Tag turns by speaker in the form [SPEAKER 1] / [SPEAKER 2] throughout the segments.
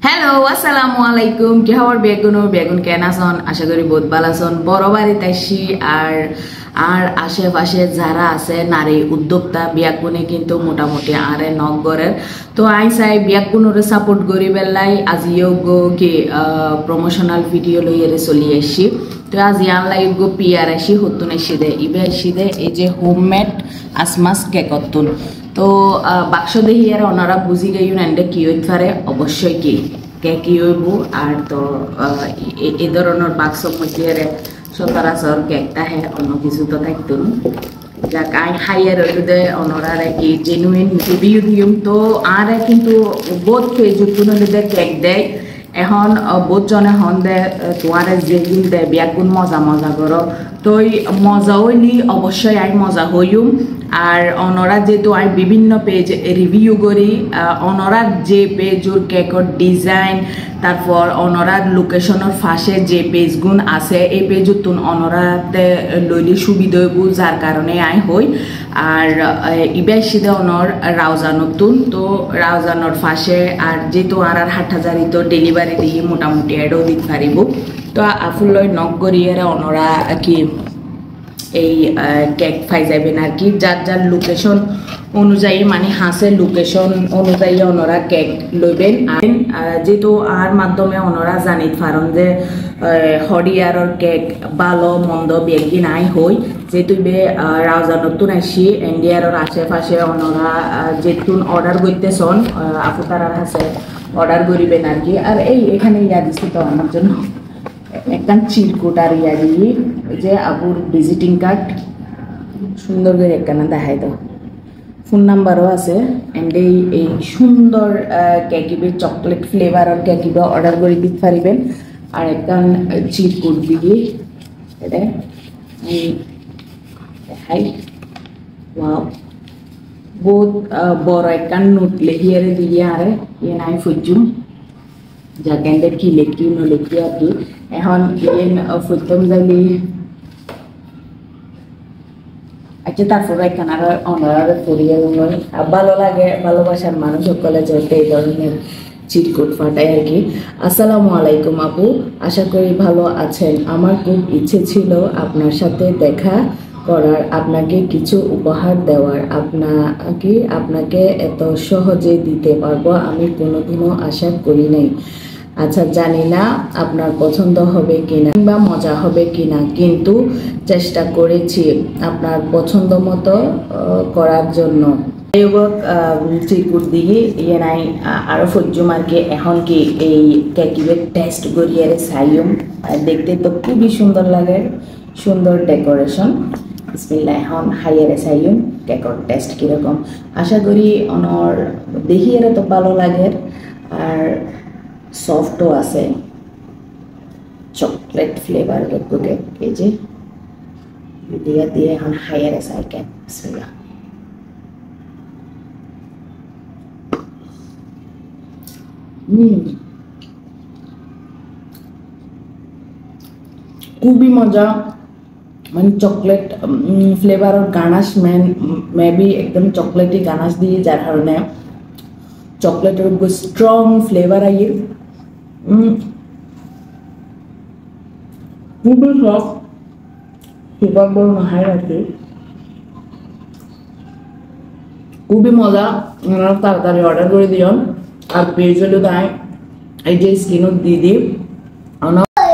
[SPEAKER 1] hello আসসালামু আলাইকুম কি খবর বেগুন কেন আছেন আশা করি বহুত ভালো আছেন বড় বাড়ি তাইছি আর আর আশেপাশে যারা আছে নারী উদ্যোক্তা বিয়াকুনে কিন্তু মোটামুটি আরে নগরের তো আই চাই বিয়াকুনরে সাপোর্ট করি বেলাই আজিও গো কি প্রমোশনাল ভিডিও লইয়ে চলি আসছি তো আজি আনলাই গো পিয়ার আসি হতুন এসে দে ইবে এসে দে এই যে হোমমেড আসমাস কেকতুন তো বাক্স দেখি আর ওনারা বুঝি গেই না কি হইতে পারে অবশ্যই কি কি হইব আর তো এই ধরনের বাক্স মধ্যে সচরাচর কেকটা হ্যাঁ অন্য কিছু তো থাকতো না যাক আই খাইয়ার হইলে ওনারা কি জেনুইন রিভিউ দিম তো আর কিন্তু বহুত ফেসবুক কেক দেয় এখন বহুত জনে হন দে তোমার যেদিন দে বিয়াকুন মজা মজা করো তো মজা হইলি অবশ্যই আই মজা হইম আর অনরা যেহেতু আই বিভিন্ন পেজ রিভিউ করি অনরার যে পেজর কেকর ডিজাইন তারপর অনরার লোকেশনের ফাঁসে যে পেজগুন আছে এই পেজতুন অনরাতে লইলি সুবিধা হইব যার কারণে আই হই আর ইবাই সিধে অনর রাউজানতুন তো রাউজানোর ফাঁসে আর যেহেতু আর হাটহাজারি তো ডেলিভারি দিয়ে মোটামুটি এডও দিতে পারিব তো আফুল্লয় নক করিয়ে অনরা কি এই কেক পাই যাবেন আর কি যার যার লোকেশন অনুযায়ী মানে হাঁসের লোকেশন অনুযায়ী ওনারা কেক লইবেন আর যেহেতু আর মাধ্যমে ওনারা জানিত পারেন যে হরিয়ারর কেক ভালো মন্দ বেগি নাই হই যেহেতু রাউজানতুন আসি ইন্ডিয়ার আশেপাশে ওনারা যেতুন অর্ডার করতেছন আপু তারা আছে অর্ডার করিবেন আর কি আর এই এখানে ইয়া দিচ্ছি তো আমার জন্য একটা চিরকুট আর ইয়া দিয়ে যে আপুর ভিজিটিং কার্ড সুন্দর করে একখানা দেখাই দাও ফোন নাম্বারও আছে এন্ড এই সুন্দর কেকিবে চকলেট ফ্লেভারের কেকিবে অর্ডার করে দিতে পারিবেন আর একখান চিরকুট দিয়ে এটা দেখাই ওয়াও বহুত বড় একখান নোট লিখিয়ে দিয়ে আরে ইয়ে নাই ফুজুম যা ক্যান্ডেড কি লেখি নলেখি আর কি এখন ইয়েন ফুটতম যাইলি আচ্ছা তারপরে এখানে অনার পড়িয়ে ভালো লাগে ভালোবাসার মানুষ সকলে যেতে এই ধরনের চিটকুট ফাটাই আর কি আসসালামু আলাইকুম আপু আশা করি ভালো আছেন আমার খুব ইচ্ছে ছিল আপনার সাথে দেখা করার আপনাকে কিছু উপহার দেওয়ার আপনাকে এত সহজে দিতে পারবো আমি কোনোদিনও আশা করি নাই আচ্ছা জানি না আপনার পছন্দ হবে কিনা কিংবা মজা হবে কিনা কিন্তু চেষ্টা করেছি আপনার পছন্দ মতো করার জন্য চিরকুট দিয়ে ইয়ে নাই আরো ফজুম আর কি এখন কি এই কেকিবের টেস্ট করিয়ে চাইম দেখতে তো খুবই সুন্দর লাগে সুন্দর ডেকোরেশন বিসমিল্লাহ এখন হাইয়ারে চাইম কেকর টেস্ট কিরকম আশা করি অনর দেখিয়ে তো ভালো লাগে আর সফটও আছে চকলেট ফ্লেভার কেক এই যে দিয়ে দিয়ে এখন হাইয়ারে চাই কেক বিসমিল্লাহ খুবই মজা মানে চকলেট ফ্লেভারের গানাশ মেবি একদম চকলেটি গানাশ দিয়ে যার কারণে চকলেটের উপর স্ট্রং ফ্লেভার আইয়ে খুবই সফট সুপার বড় হাই আছে খুবই মজা তাড়াতাড়ি অর্ডার করে দিও আর পেজ হলো তাই এই যে স্ক্রিনত দিয়ে দিই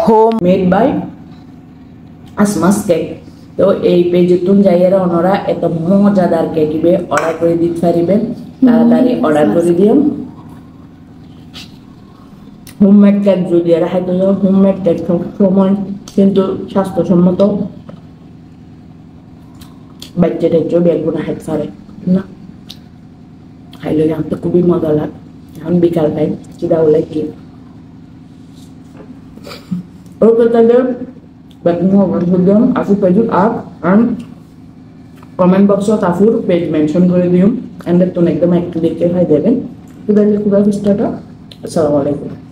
[SPEAKER 1] হোম মেড বাই আসমাস কেক তো এই পেজতুন যাইয়ারা ওনারা এত মজাদার কেকিবে অর্ডার করে দিতে পারিবেন তাড়াতাড়ি অর্ডার করে দিও হোমমেড কেক যদি এরা খাইতে যাও হোমমেড কেক সময় কিন্তু স্বাস্থ্যসম্মত বাচ্চা টাচ্চা বেগুনা খাইতে পারে না খাইলে এখন তো খুবই মজা লাগ এখন বিকাল টাইম চিদা হলে কি ওকে তাহলে বেগুন আপু পেজ আপ আর কমেন্ট বক্সত আপুর পেজ মেনশন করে দিও এন্ড তো একদম একটু দেখতে হয় দেবেন খুদা খুদা আসসালামু আলাইকুম